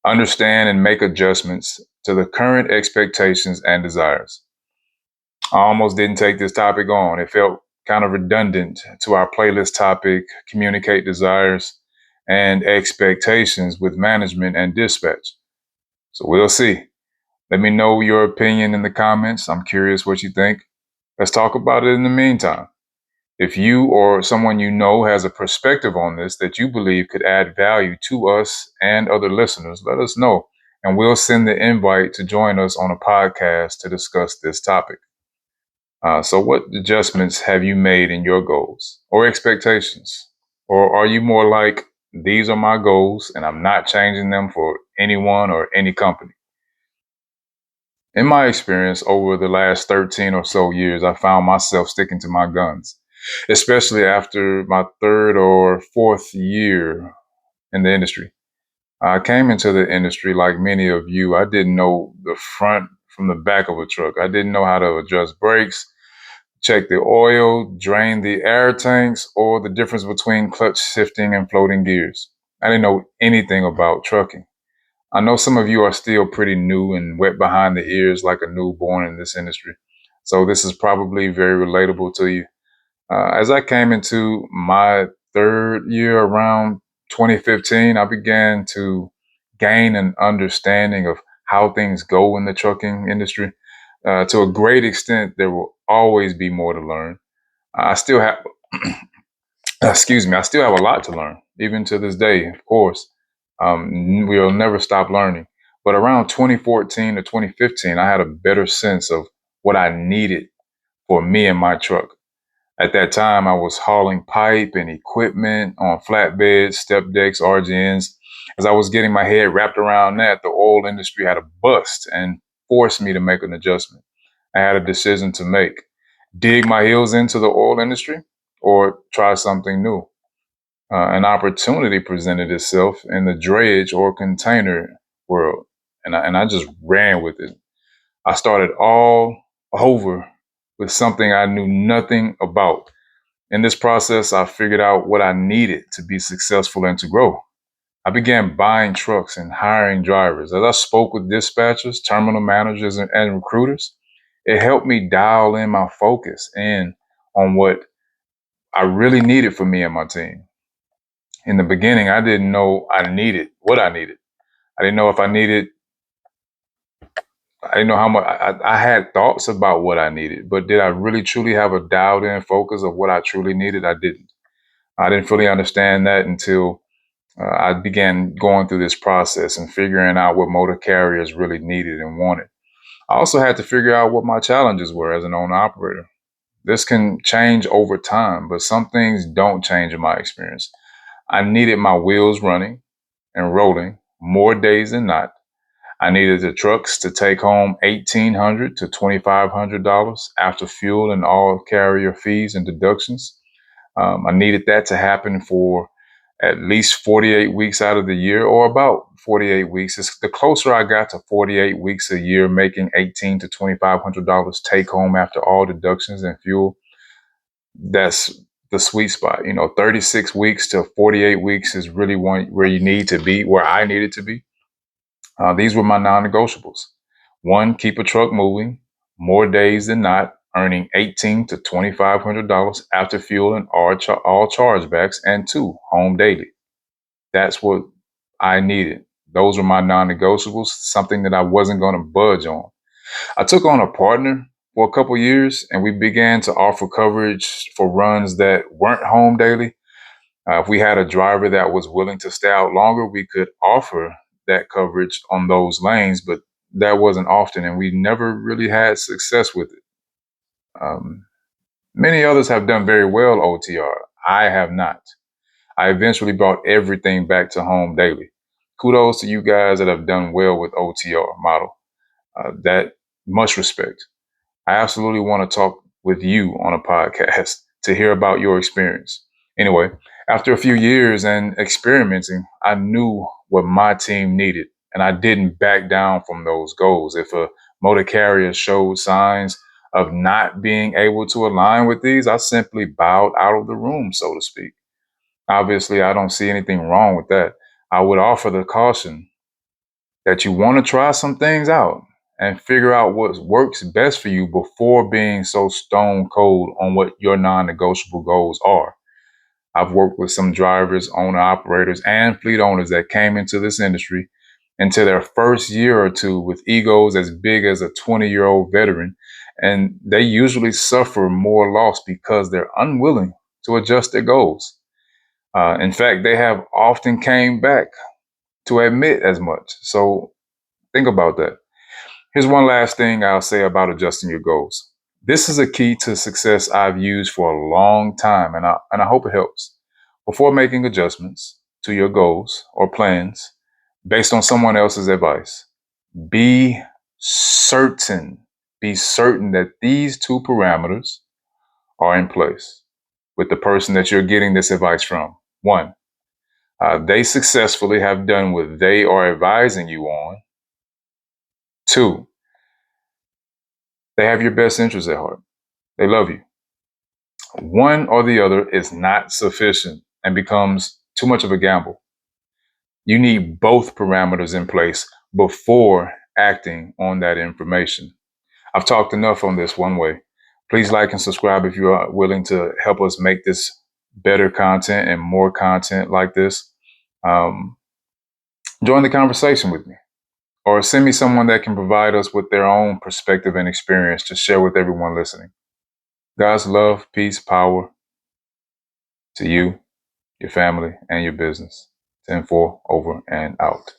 understand and make adjustments to the current expectations and desires. I almost didn't take this topic on. It felt kind of redundant to our playlist topic, communicate desires and expectations with management and dispatch. So we'll see. Let me know your opinion in the comments. I'm curious what you think. Let's talk about it in the meantime. If you or someone you know has a perspective on this that you believe could add value to us and other listeners, let us know. And we'll send the invite to join us on a podcast to discuss this topic. So, what adjustments have you made in your goals or expectations? Or are you more like, these are my goals and I'm not changing them for anyone or any company? In my experience over the last 13 or so years, I found myself sticking to my guns, especially after my third or fourth year in the industry. I came into the industry like many of you. I didn't know the front from the back of a truck. I didn't know how to adjust brakes, check the oil, drain the air tanks, or the difference between clutch shifting and floating gears. I didn't know anything about trucking. I know some of you are still pretty new and wet behind the ears like a newborn in this industry. So this is probably very relatable to you. As I came into my third year around 2015, I began to gain an understanding of how things go in the trucking industry. To a great extent, there will always be more to learn. I still have, excuse me, I still have a lot to learn, even to this day, of course. We'll never stop learning. But around 2014 to 2015, I had a better sense of what I needed for me and my truck. At that time, I was hauling pipe and equipment on flatbeds, step decks, RGNs. As I was getting my head wrapped around that, the oil industry had a bust and forced me to make an adjustment. I had a decision to make: dig my heels into the oil industry or try something new. An opportunity presented itself in the dredge or container world, and I just ran with it. I started all over with something I knew nothing about. In this process, I figured out what I needed to be successful and to grow. I began buying trucks and hiring drivers. As I spoke with dispatchers, terminal managers, and recruiters, it helped me dial in my focus in on what I really needed for me and my team. In the beginning, I didn't know I needed what I needed. I didn't know if I needed, I didn't know how much. I had thoughts about what I needed, but did I really truly have a dialed in focus of what I truly needed? I didn't. I didn't fully understand that until I began going through this process and figuring out what motor carriers really needed and wanted. I also had to figure out what my challenges were as an owner operator. This can change over time, but some things don't change in my experience. I needed my wheels running and rolling more days than not. I needed the trucks to take home $1,800 to $2,500 after fuel and all carrier fees and deductions. I needed that to happen for at least 48 weeks out of the year, or about 48 weeks. The closer I got to 48 weeks a year, making $1,800 to $2,500 take home after all deductions and fuel, that's the sweet spot. 36 weeks to 48 weeks is really where you need to be, where I needed to be. These were my non-negotiables. One, keep a truck moving more days than not, earning $1,800 to $2,500 after fuel and all chargebacks. And two, home daily. That's what I needed. Those were my non-negotiables, something that I wasn't going to budge on. I took on a partner for a couple years, and we began to offer coverage for runs that weren't home daily. If we had a driver that was willing to stay out longer, we could offer that coverage on those lanes, but that wasn't often, and we never really had success with it. Um, Many others have done very well OTR. I have not. I eventually brought everything back to home daily. Kudos to you guys that have done well with OTR model. That much respect. I absolutely want to talk with you on a podcast to hear about your experience. Anyway, after a few years and experimenting, I knew what my team needed, and I didn't back down from those goals. If a motor carrier showed signs of not being able to align with these, I simply bowed out of the room, so to speak. Obviously, I don't see anything wrong with that. I would offer the caution. that you want to try some things out and figure out what works best for you before being so stone cold on what your non-negotiable goals are. I've worked with some drivers, owner operators, and fleet owners that came into this industry into their first year or two with egos as big as a 20-year-old veteran. And they usually suffer more loss because they're unwilling to adjust their goals. In fact, they have often came back to admit as much. So think about that. Here's one last thing I'll say about adjusting your goals. This is a key to success I've used for a long time, and I hope it helps. Before making adjustments to your goals or plans based on someone else's advice, be certain, be certain that these two parameters are in place with the person that you're getting this advice from. One, they successfully have done what they are advising you on. Two, they have your best interests at heart. They love you. One or the other is not sufficient and becomes too much of a gamble. You need both parameters in place before acting on that information. I've talked enough on this one way. Please like and subscribe if you are willing to help us make this better content and more content like this. Um, Join the conversation with me or send me someone that can provide us with their own perspective and experience to share with everyone listening. God's love, peace, power to you, your family, and your business. 10-4, over and out.